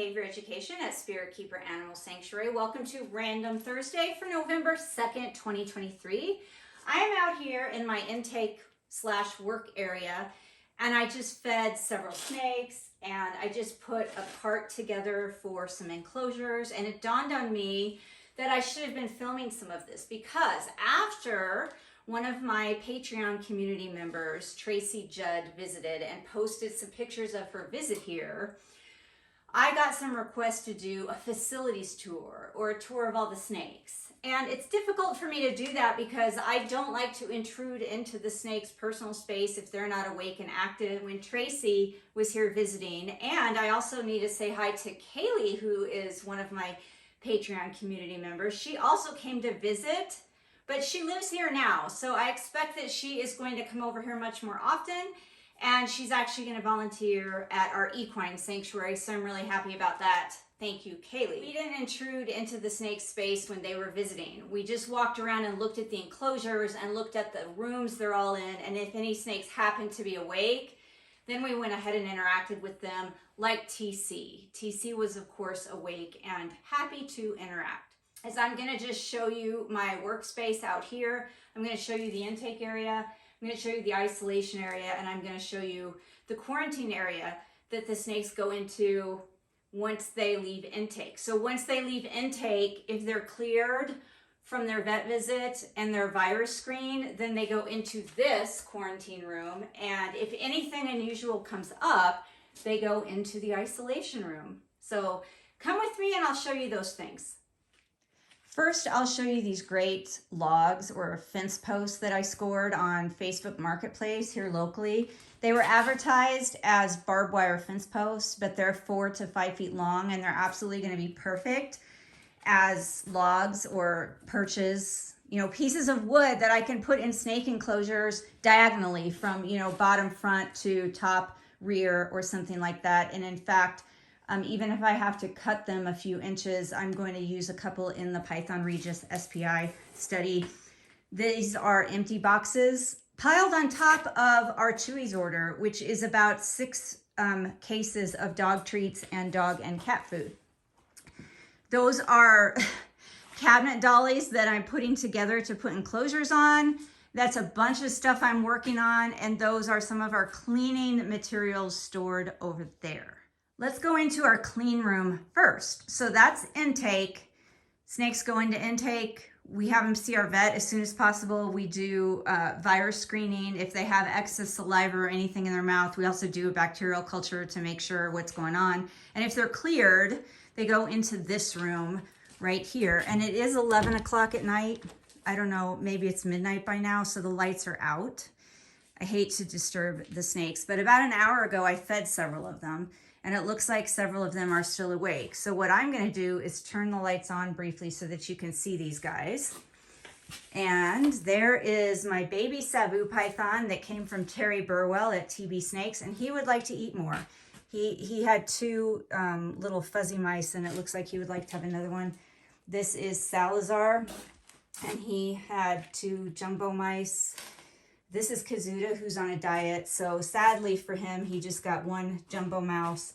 Behavior Education at Spirit Keeper Animal Sanctuary. Welcome to Random Thursday for November 2nd, 2023. I am out here in my intake/work area, and I just fed several snakes, and I just put a cart together for some enclosures, and it dawned on me that I should have been filming some of this, because after one of my Patreon community members, Tracy Judd, visited and posted some pictures of her visit here, I got some requests to do a facilities tour or a tour of all the snakes. And it's difficult for me to do that because I don't like to intrude into the snake's personal space if they're not awake and active when Tracy was here visiting. And I also need to say hi to Kaylee, who is one of my Patreon community members. She also came to visit, but she lives here now. So I expect that she is going to come over here much more often. And she's actually going to volunteer at our equine sanctuary, so I'm really happy about that. Thank you, Kaylee. We didn't intrude into the snake space when they were visiting. We just walked around and looked at the enclosures and looked at the rooms they're all in, and if any snakes happened to be awake, then we went ahead and interacted with them like TC. TC was, of course, awake and happy to interact. As I'm going to just show you my workspace out here, I'm going to show you the intake area, I'm going to show you the isolation area, and I'm going to show you the quarantine area that the snakes go into once they leave intake. So once they leave intake, if they're cleared from their vet visit and their virus screen, then they go into this quarantine room. And if anything unusual comes up, they go into the isolation room. So come with me and I'll show you those things. First, I'll show you these great logs or fence posts that I scored on Facebook Marketplace here locally. They were advertised as barbed wire fence posts, but they're 4 to 5 feet long, and they're absolutely going to be perfect as logs or perches, you know, pieces of wood that I can put in snake enclosures diagonally from, you know, bottom front to top rear or something like that. And in fact, even if I have to cut them a few inches, I'm going to use a couple in the Python Regis SPI study. These are empty boxes piled on top of our Chewy's order, which is about 6 cases of dog treats and dog and cat food. Those are cabinet dollies that I'm putting together to put enclosures on. That's a bunch of stuff I'm working on, and those are some of our cleaning materials stored over there. Let's go into our clean room first. So that's intake. Snakes go into intake. We have them see our vet as soon as possible. We do virus screening. If they have excess saliva or anything in their mouth, we also do a bacterial culture to make sure what's going on. And if they're cleared, they go into this room right here. And it is 11 o'clock at night. I don't know, maybe it's midnight by now, so the lights are out. I hate to disturb the snakes, but about an hour ago, I fed several of them. And it looks like several of them are still awake. So what I'm gonna do is turn the lights on briefly so that you can see these guys. And there is my baby Sabu python that came from Terry Burwell at TB Snakes, and he would like to eat more. He had 2 little fuzzy mice, and it looks like he would like to have another one. This is Salazar, and he had 2 jumbo mice. This is Kazuda, who's on a diet, so sadly for him, he just got 1 jumbo mouse.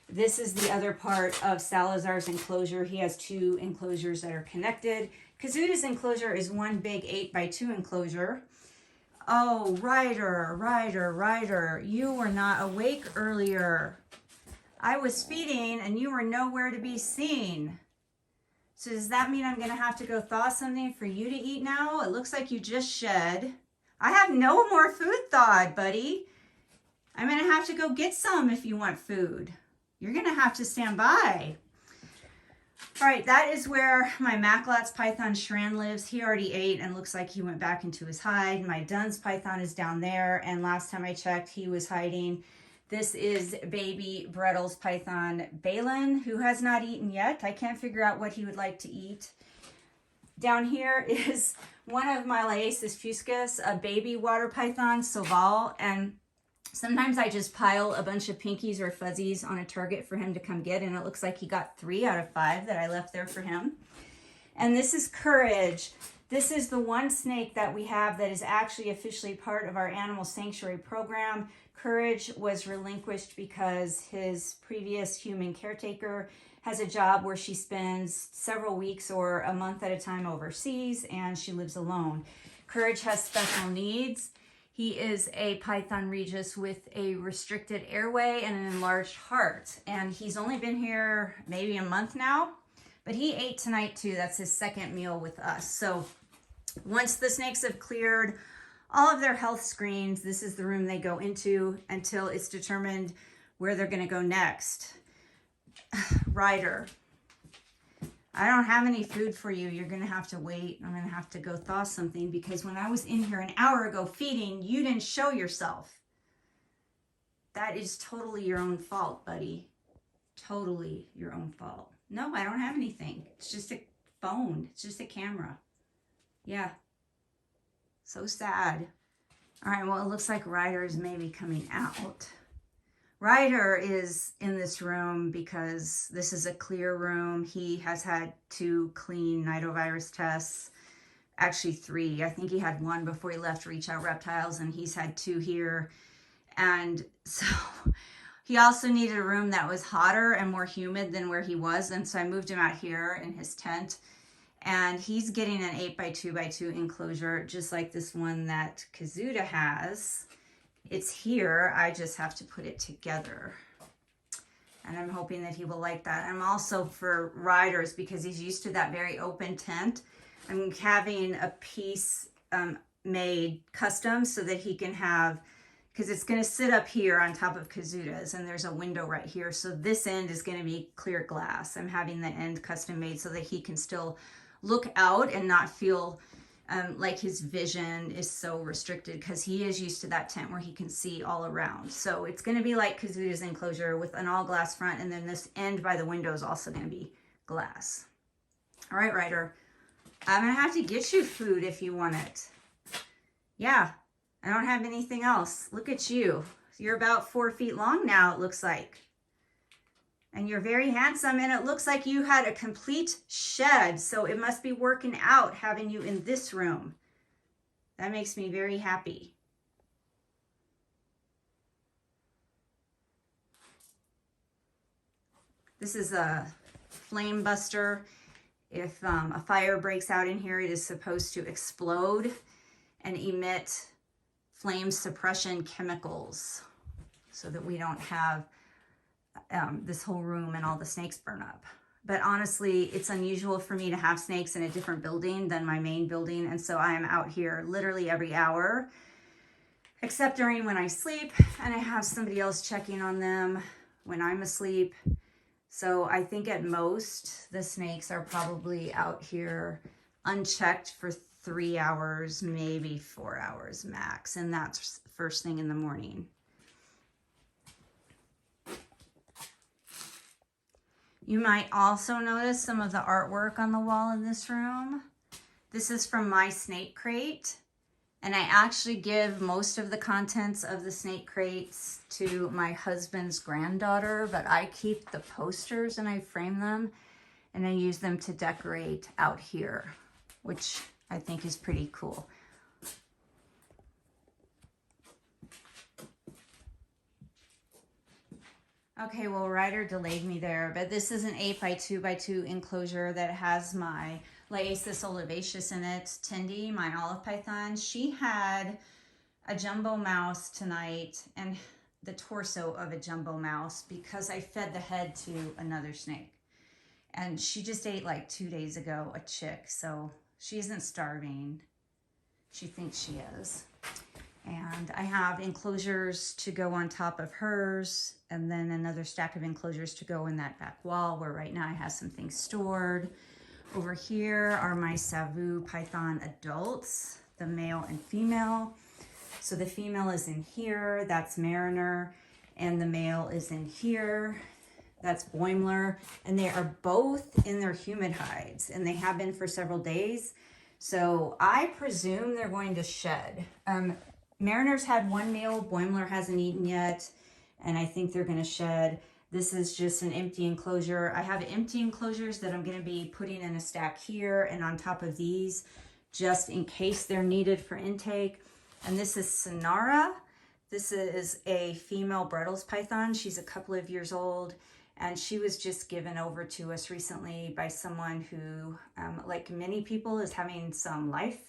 This is the other part of Salazar's enclosure. He has 2 enclosures that are connected. Kazuda's enclosure is 1 big 8x2 enclosure. Oh, Ryder, you were not awake earlier. I was feeding and you were nowhere to be seen. So does that mean I'm gonna have to go thaw something for you to eat now? It looks like you just shed. I have no more food thawed, buddy. I'm gonna have to go get some if you want food. You're gonna have to stand by. All right, that is where my Macklot's python Shran lives. He already ate and looks like he went back into his hide. My Dunn's python is down there, and last time I checked, he was hiding. This is baby Brettle's python Baylan, who has not eaten yet. I can't figure out what he would like to eat. Down here is one of my Laiasis fuscus, a baby water python, Soval, and sometimes I just pile a bunch of pinkies or fuzzies on a target for him to come get, and it looks like he got 3 out of 5 that I left there for him. And this is Courage. This is the one snake that we have that is actually officially part of our animal sanctuary program. Courage was relinquished because his previous human caretaker has a job where she spends several weeks or a month at a time overseas, and she lives alone. Courage has special needs. He is a Python Regis with a restricted airway and an enlarged heart. And he's only been here maybe a month now, but he ate tonight too. That's his second meal with us. So once the snakes have cleared all of their health screens, this is the room they go into until it's determined where they're going to go next. Ryder, I don't have any food for you. You're going to have to wait. I'm going to have to go thaw something because when I was in here an hour ago feeding, you didn't show yourself. That is totally your own fault, buddy. Totally your own fault. No, I don't have anything. It's just a phone. It's just a camera. Yeah. So sad. All right, well, it looks like Ryder is maybe coming out. Ryder is in this room because this is a clear room. He has had 2 clean nidovirus tests. Actually 3. I think he had 1 before he left Reach Out Reptiles, and he's had 2 here. And so he also needed a room that was hotter and more humid than where he was. And so I moved him out here in his tent. And he's getting an 8x2x2 enclosure, just like this one that Kazuda has. It's here. I just have to put it together. And I'm hoping that he will like that. I'm also, for Ryder's, because he's used to that very open tent, I'm having a piece made custom so that he can have, because it's going to sit up here on top of Kazuda's, and there's a window right here. So this end is going to be clear glass. I'm having the end custom made so that he can still look out and not feel like his vision is so restricted, because he is used to that tent where he can see all around. So it's going to be like Kazuda's enclosure with an all glass front, and then this end by the window is also going to be glass. All right, Ryder, I'm going to have to get you food if you want it. Yeah, I don't have anything else. Look at you. You're about 4 feet long now, it looks like. And you're very handsome, and it looks like you had a complete shed, so it must be working out having you in this room. That makes me very happy. This is a flame buster. If a fire breaks out in here, it is supposed to explode and emit flame suppression chemicals so that we don't have this whole room and all the snakes burn up. But honestly, it's unusual for me to have snakes in a different building than my main building. And so I am out here literally every hour, except during when I sleep, and I have somebody else checking on them when I'm asleep. So I think at most the snakes are probably out here unchecked for 3 hours, maybe 4 hours max. And that's first thing in the morning. You might also notice some of the artwork on the wall in this room. This is from my snake crate, and I actually give most of the contents of the snake crates to my husband's granddaughter, but I keep the posters and I frame them, and I use them to decorate out here, which I think is pretty cool. Okay, well, Ryder delayed me there, but this is an 8x2x2 enclosure that has my Laesis olivaceus in it. Tindy, my olive python, she had a jumbo mouse tonight and the torso of a jumbo mouse because I fed the head to another snake. And she just ate like 2 days ago a chick, so she isn't starving. She thinks she is. And I have enclosures to go on top of hers, and then another stack of enclosures to go in that back wall where right now I have some things stored. Over here are my Savu Python adults, the male and female. So the female is in here, that's Mariner, and the male is in here, that's Boimler. And they are both in their humid hides, and they have been for several days. So I presume they're going to shed. Mariner's had 1 meal, Boimler hasn't eaten yet, and I think they're going to shed. This is just an empty enclosure. I have empty enclosures that I'm going to be putting in a stack here and on top of these, just in case they're needed for intake. And this is Sonara. This is a female Bredl's python. She's a couple of years old, and she was just given over to us recently by someone who, like many people, is having some life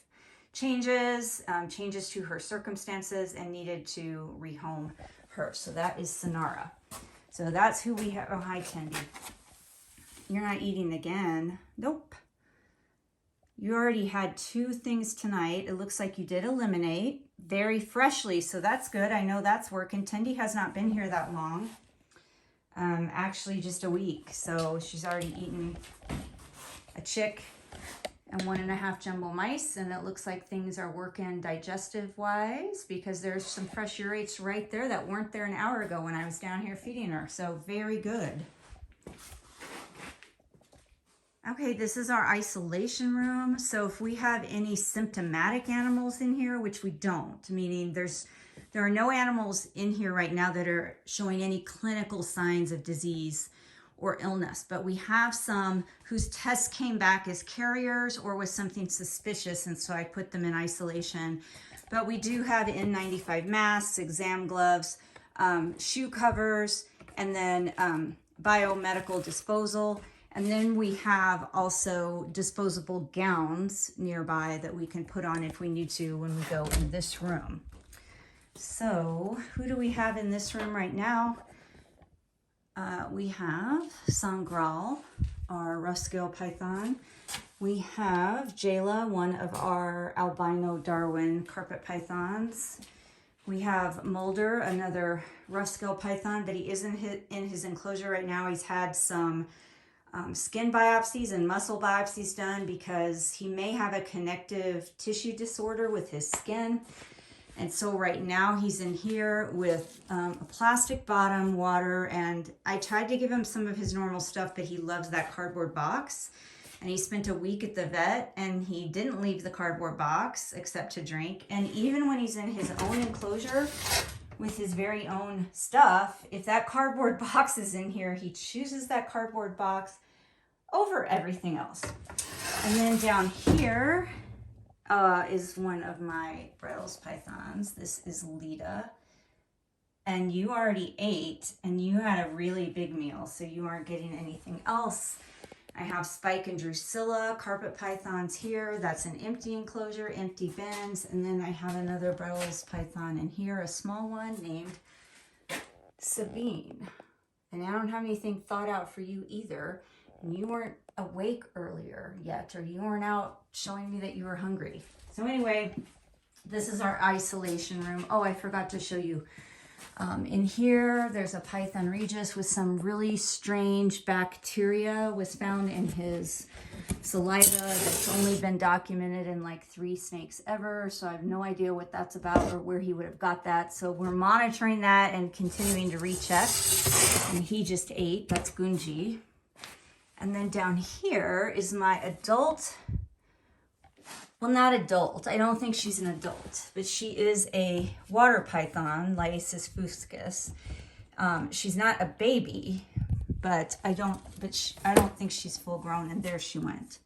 changes, changes to her circumstances, and needed to rehome her. So that is Sonara. So that's who we have. Oh, hi, Tendy. You're not eating again. Nope. You already had 2 things tonight. It looks like you did eliminate very freshly, so that's good. I know that's working. Tendy has not been here that long. Actually just a week. So she's already eaten a chick and 1.5 jumbo mice, and it looks like things are working digestive wise because there's some fresh urates right there that weren't there an hour ago when I was down here feeding her. So very good. Okay, this is our isolation room. So if we have any symptomatic animals in here, which we don't, meaning there are no animals in here right now that are showing any clinical signs of disease or illness, but we have some whose tests came back as carriers or with something suspicious, and so I put them in isolation. But we do have N95 masks, exam gloves, shoe covers, and then biomedical disposal. And then we have also disposable gowns nearby that we can put on if we need to when we go in this room. So who do we have in this room right now? We have Sangral, our rough scale python. We have Jayla, one of our albino Darwin carpet pythons. We have Mulder, another rough scale python, but he isn't in his enclosure right now. He's had some skin biopsies and muscle biopsies done because he may have a connective tissue disorder with his skin. And so right now he's in here with a plastic bottom, water, and I tried to give him some of his normal stuff, but he loves that cardboard box. And he spent a week at the vet and he didn't leave the cardboard box except to drink. And even when he's in his own enclosure with his very own stuff, if that cardboard box is in here, he chooses that cardboard box over everything else. And then down here is one of my Bredl's pythons. This is Lita. And you already ate and you had a really big meal, so you aren't getting anything else. I have Spike and Drusilla, carpet pythons here. That's an empty enclosure, empty bins. And then I have another Bredl's python in here, a small one named Sabine. And I don't have anything thought out for you either. And you weren't awake earlier yet, or you weren't out showing me that you were hungry. So anyway, this is our isolation room. Oh, I forgot to show you. In here, there's a Python Regis with some really strange bacteria was found in his saliva that's only been documented in like 3 snakes ever. So I have no idea what that's about or where he would have got that. So we're monitoring that and continuing to recheck. And he just ate. That's Gunji. And then down here is my adult. Well, not adult. I don't think she's an adult, but she is a water python, Lyasis fuscus. She's not a baby, but I don't think she's full grown, and there she went.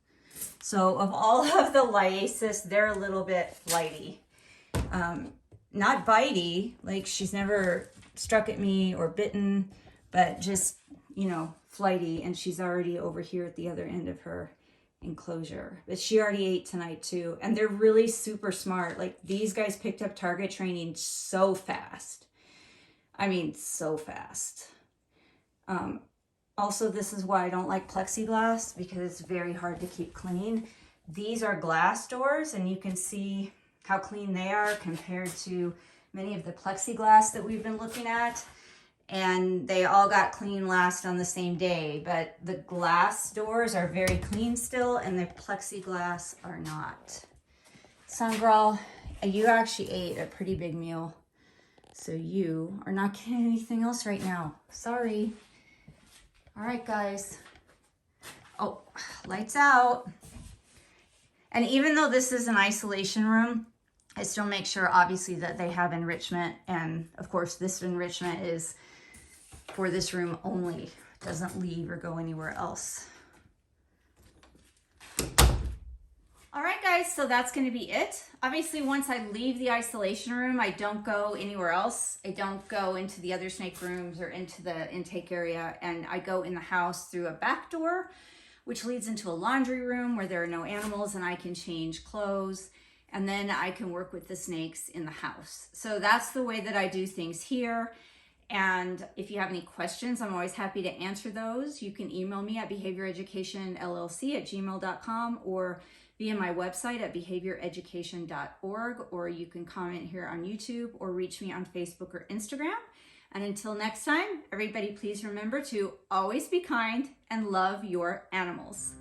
So of all of the Lyasis, they're a little bit flighty. Not bitey, like she's never struck at me or bitten, but just, you know, flighty, and she's already over here at the other end of her enclosure. But she already ate tonight too, and they're really super smart. Like, these guys picked up target training so fast. I mean, so fast. Also, this is why I don't like plexiglass, because it's very hard to keep clean. These are glass doors, and you can see how clean they are compared to many of the plexiglass that we've been looking at. And they all got clean last on the same day, but the glass doors are very clean still, and the plexiglass are not. Sangral, you actually ate a pretty big meal, so you are not getting anything else right now. Sorry. All right, guys. Oh, lights out. And even though this is an isolation room, I still make sure, obviously, that they have enrichment. And of course, this enrichment is for this room only. It doesn't leave or go anywhere else. All right, guys, so that's going to be it. Obviously, once I leave the isolation room, I don't go anywhere else. I don't go into the other snake rooms or into the intake area, and I go in the house through a back door, which leads into a laundry room where there are no animals and I can change clothes, and then I can work with the snakes in the house. So that's the way that I do things here. And if you have any questions, I'm always happy to answer those. You can email me at behavioreducationllc@gmail.com or via my website at behavioreducation.org, or you can comment here on YouTube or reach me on Facebook or Instagram. And until next time, everybody please remember to always be kind and love your animals.